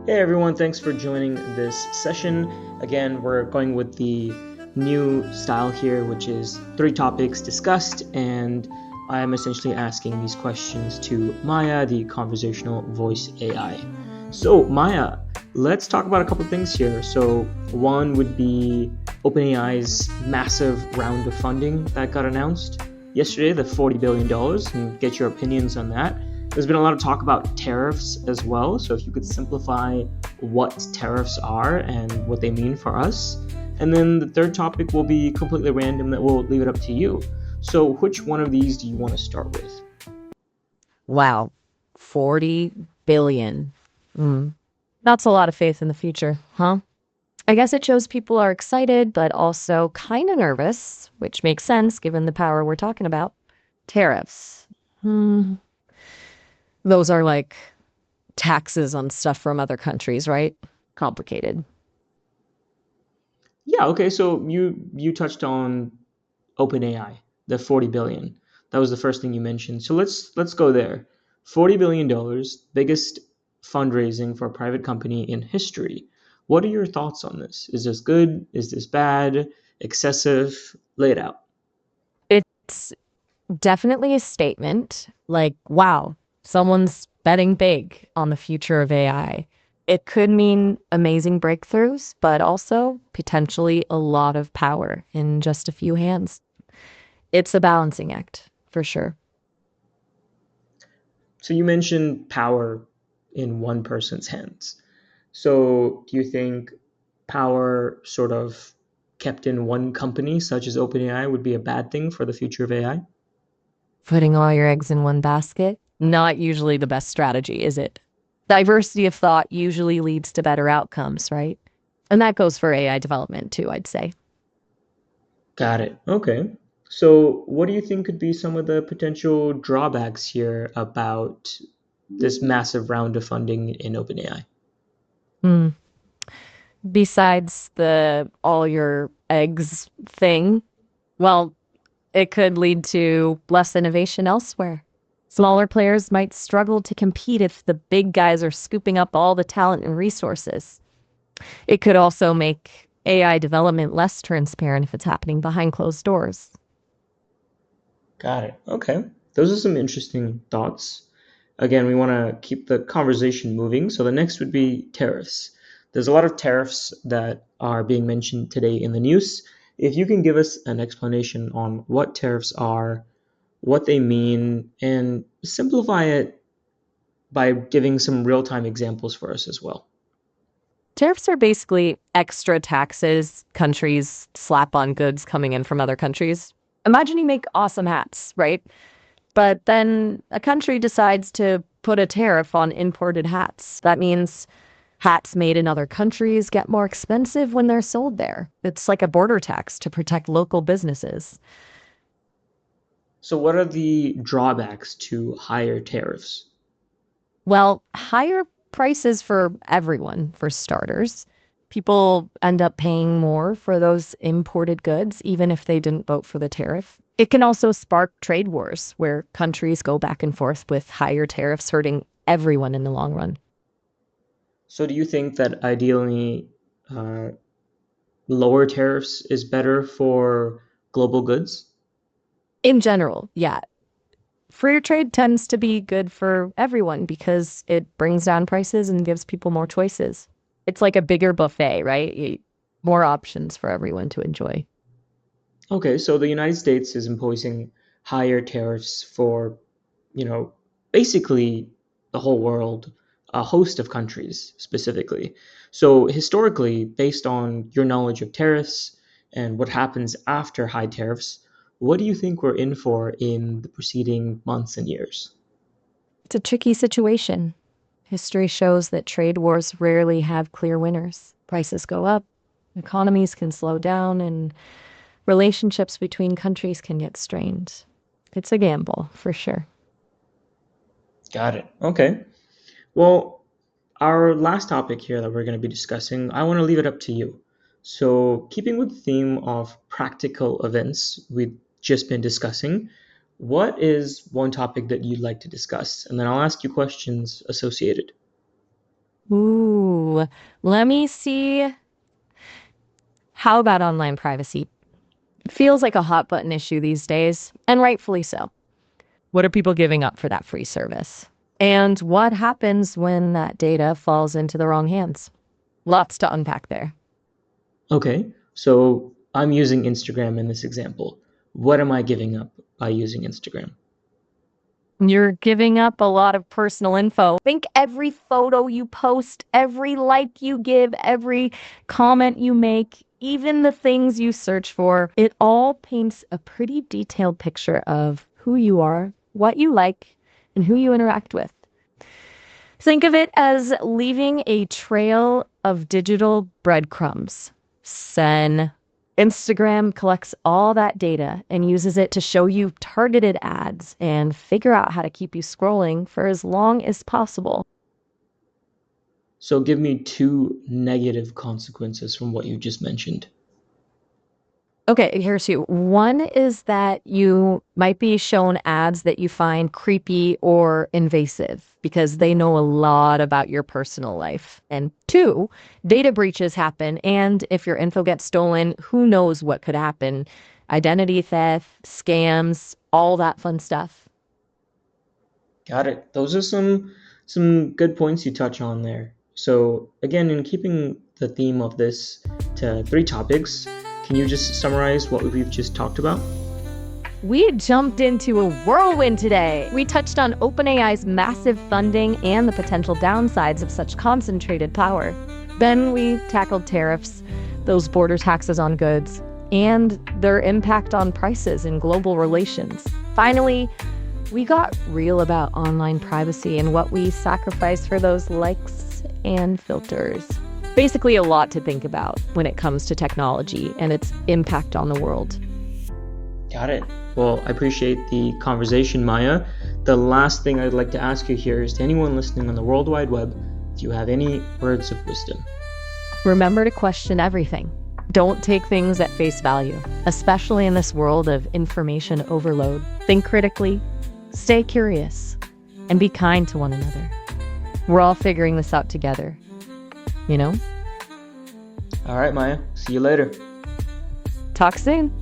Hey everyone, thanks for joining this session. Again, we're going with the new style here, which is 3 topics discussed, and I am essentially asking these questions to Maya, the conversational voice AI. So, Maya, let's talk about a couple things here. So, one would be OpenAI's massive round of funding that got announced yesterday, the $40 billion, and get your opinions on that. There's been a lot of talk about tariffs as well. So if you could simplify what tariffs are and what they mean for us. And then the third topic will be completely random that we'll leave it up to you. So which one of these do you want to start with? Wow, 40 billion. Mm. That's a lot of faith in the future, huh? I guess it shows people are excited, but also kind of nervous, which makes sense given the power we're talking about. Tariffs. Hmm. Those are like taxes on stuff from other countries, right? Complicated. Yeah, okay. So you touched on OpenAI, the 40 billion. That was the first thing you mentioned. So let's go there. $40 billion, biggest fundraising for a private company in history. What are your thoughts on this? Is this good? Is this bad? Excessive? Lay it out. It's definitely a statement like, wow, someone's betting big on the future of AI. It could mean amazing breakthroughs, but also potentially a lot of power in just a few hands. It's a balancing act, for sure. So you mentioned power in one person's hands. So do you think power sort of kept in one company, such as OpenAI, would be a bad thing for the future of AI? Putting all your eggs in one basket, not usually the best strategy, is it? Diversity of thought usually leads to better outcomes, right? And that goes for AI development too, I'd say. Got it. Okay. So what do you think could be some of the potential drawbacks here about this massive round of funding in OpenAI? Hmm. Besides the all your eggs thing, well, it could lead to less innovation elsewhere. Smaller players might struggle to compete if the big guys are scooping up all the talent and resources. It could also make AI development less transparent if it's happening behind closed doors. Got it. Okay. Those are some interesting thoughts. Again, we want to keep the conversation moving. So the next would be tariffs. There's a lot of tariffs that are being mentioned today in the news. If you can give us an explanation on what tariffs are, what they mean, and simplify it by giving some real-time examples for us as well. Tariffs are basically extra taxes countries slap on goods coming in from other countries. Imagine you make awesome hats, right? But then a country decides to put a tariff on imported hats. That means hats made in other countries get more expensive when they're sold there. It's like a border tax to protect local businesses. So what are the drawbacks to higher tariffs? Well, higher prices for everyone, for starters. People end up paying more for those imported goods, even if they didn't vote for the tariff. It can also spark trade wars where countries go back and forth with higher tariffs hurting everyone in the long run. So do you think that ideally uh, lower tariffs is better for global goods? In general, yeah. Free trade tends to be good for everyone because it brings down prices and gives people more choices. It's like a bigger buffet, right? More options for everyone to enjoy. Okay, so the United States is imposing higher tariffs for, you know, basically the whole world, a host of countries specifically. So historically, based on your knowledge of tariffs and what happens after high tariffs, what do you think we're in for in the preceding months and years? It's a tricky situation. History shows that trade wars rarely have clear winners. Prices go up, economies can slow down, and relationships between countries can get strained. It's a gamble, for sure. Got it. Okay. Well, our last topic here that we're going to be discussing, I want to leave it up to you. So, keeping with the theme of practical events we've just been discussing, what is one topic that you'd like to discuss? And then I'll ask you questions associated. Ooh. Ooh, let me see. How about online privacy? Feels like a hot button issue these days, and rightfully so. What are people giving up for that free service? And what happens when that data falls into the wrong hands? Lots to unpack there. Okay, so I'm using Instagram in this example. What am I giving up by using Instagram? You're giving up a lot of personal info. Think every photo you post, every like you give, every comment you make, even the things you search for, it all paints a pretty detailed picture of who you are, what you like, and who you interact with. Think of it as leaving a trail of digital breadcrumbs. Sen. Instagram collects all that data and uses it to show you targeted ads and figure out how to keep you scrolling for as long as possible. So give me two negative consequences from what you just mentioned. Okay, here's two. One is that you might be shown ads that you find creepy or invasive because they know a lot about your personal life. And two, data breaches happen. And if your info gets stolen, who knows what could happen? Identity theft, scams, all that fun stuff. Got it. Those are some good points you touch on there. So again, in keeping the theme of this to three topics, can you just summarize what we've just talked about? We jumped into a whirlwind today. We touched on OpenAI's massive funding and the potential downsides of such concentrated power. Then we tackled tariffs, those border taxes on goods, and their impact on prices and global relations. Finally, we got real about online privacy and what we sacrifice for those likes and filters. Basically, a lot to think about when it comes to technology and its impact on the world. Got it. Well, I appreciate the conversation, Maya. The last thing I'd like to ask you here is to anyone listening on the World Wide Web, do you have any words of wisdom? Remember to question everything. Don't take things at face value, especially in this world of information overload. Think critically, stay curious, and be kind to one another. We're all figuring this out together. You know? All right, Maya. See you later. Talk soon.